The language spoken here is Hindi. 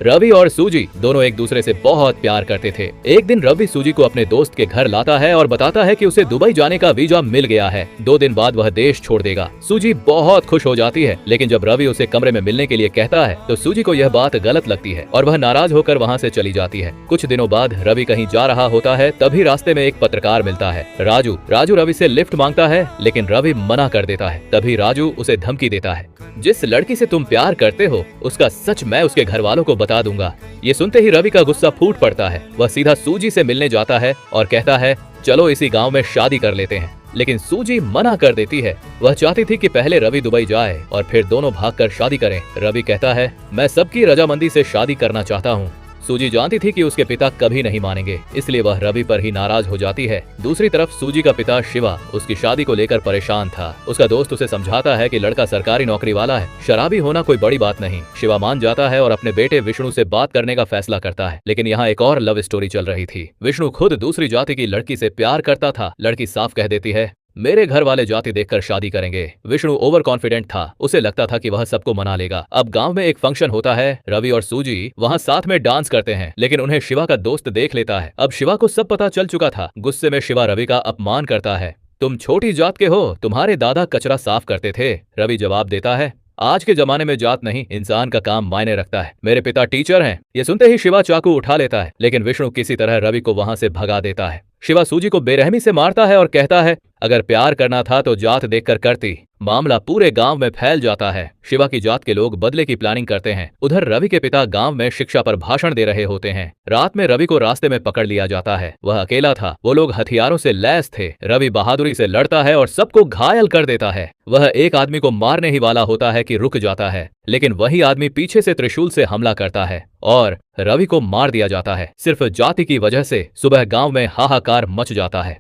रवि और सूजी दोनों एक दूसरे से बहुत प्यार करते थे। एक दिन रवि सूजी को अपने दोस्त के घर लाता है और बताता है कि उसे दुबई जाने का वीजा मिल गया है। 2 दिन बाद वह देश छोड़ देगा। सूजी बहुत खुश हो जाती है, लेकिन जब रवि उसे कमरे में मिलने के लिए कहता है तो सूजी को यह बात गलत लगती है और वह नाराज होकर वहाँ से चली जाती है। कुछ दिनों बाद रवि कहीं जा रहा होता है, तभी रास्ते में एक पत्रकार मिलता है। राजू रवि से लिफ्ट मांगता है, लेकिन रवि मना कर देता है। तभी राजू उसे धमकी देता है, जिस लड़की से तुम प्यार करते हो उसका सच मैं उसके घर वालों को बता दूंगा। ये सुनते ही रवि का गुस्सा फूट पड़ता है। वह सीधा सूजी से मिलने जाता है और कहता है, चलो इसी गांव में शादी कर लेते हैं। लेकिन सूजी मना कर देती है। वह चाहती थी कि पहले रवि दुबई जाए और फिर दोनों भागकर शादी करें। रवि कहता है, मैं सबकी रजामंदी से शादी करना चाहता हूँ। सूजी जानती थी कि उसके पिता कभी नहीं मानेंगे, इसलिए वह रवि पर ही नाराज हो जाती है। दूसरी तरफ सूजी का पिता शिवा उसकी शादी को लेकर परेशान था। उसका दोस्त उसे समझाता है कि लड़का सरकारी नौकरी वाला है, शराबी होना कोई बड़ी बात नहीं। शिवा मान जाता है और अपने बेटे विष्णु से बात करने का फैसला करता है। लेकिन यहाँ एक और लव स्टोरी चल रही थी। विष्णु खुद दूसरी जाति की लड़की से प्यार करता था। लड़की साफ कह देती है, मेरे घर वाले जाति देखकर शादी करेंगे। विष्णु ओवर कॉन्फिडेंट था, उसे लगता था कि वह सबको मना लेगा। अब गांव में एक फंक्शन होता है। रवि और सूजी वहां साथ में डांस करते हैं, लेकिन उन्हें शिवा का दोस्त देख लेता है। अब शिवा को सब पता चल चुका था। गुस्से में शिवा रवि का अपमान करता है, तुम छोटी जात के हो, तुम्हारे दादा कचरा साफ करते थे। रवि जवाब देता है, आज के जमाने में जात नहीं, इंसान का काम मायने रखता है। मेरे पिता टीचर हैं। ये सुनते ही शिवा चाकू उठा लेता है, लेकिन विष्णु किसी तरह रवि को वहां से भगा देता है। शिवा सूजी को बेरहमी से मारता है और कहता है, अगर प्यार करना था तो जात देखकर करती। मामला पूरे गांव में फैल जाता है। शिवा की जात के लोग बदले की प्लानिंग करते हैं। उधर रवि के पिता गांव में शिक्षा पर भाषण दे रहे होते हैं। रात में रवि को रास्ते में पकड़ लिया जाता है। वह अकेला था। वो लोग हथियारों से लैस थे। रवि बहादुरी से लड़ता है और सबको घायल कर देता है। वह एक आदमी को मारने ही वाला होता है कि रुक जाता है, लेकिन वही आदमी पीछे से त्रिशूल से हमला करता है और रवि को मार दिया जाता है। सिर्फ जाति की वजह से सुबह गांव में हाहाकार मच जाता है।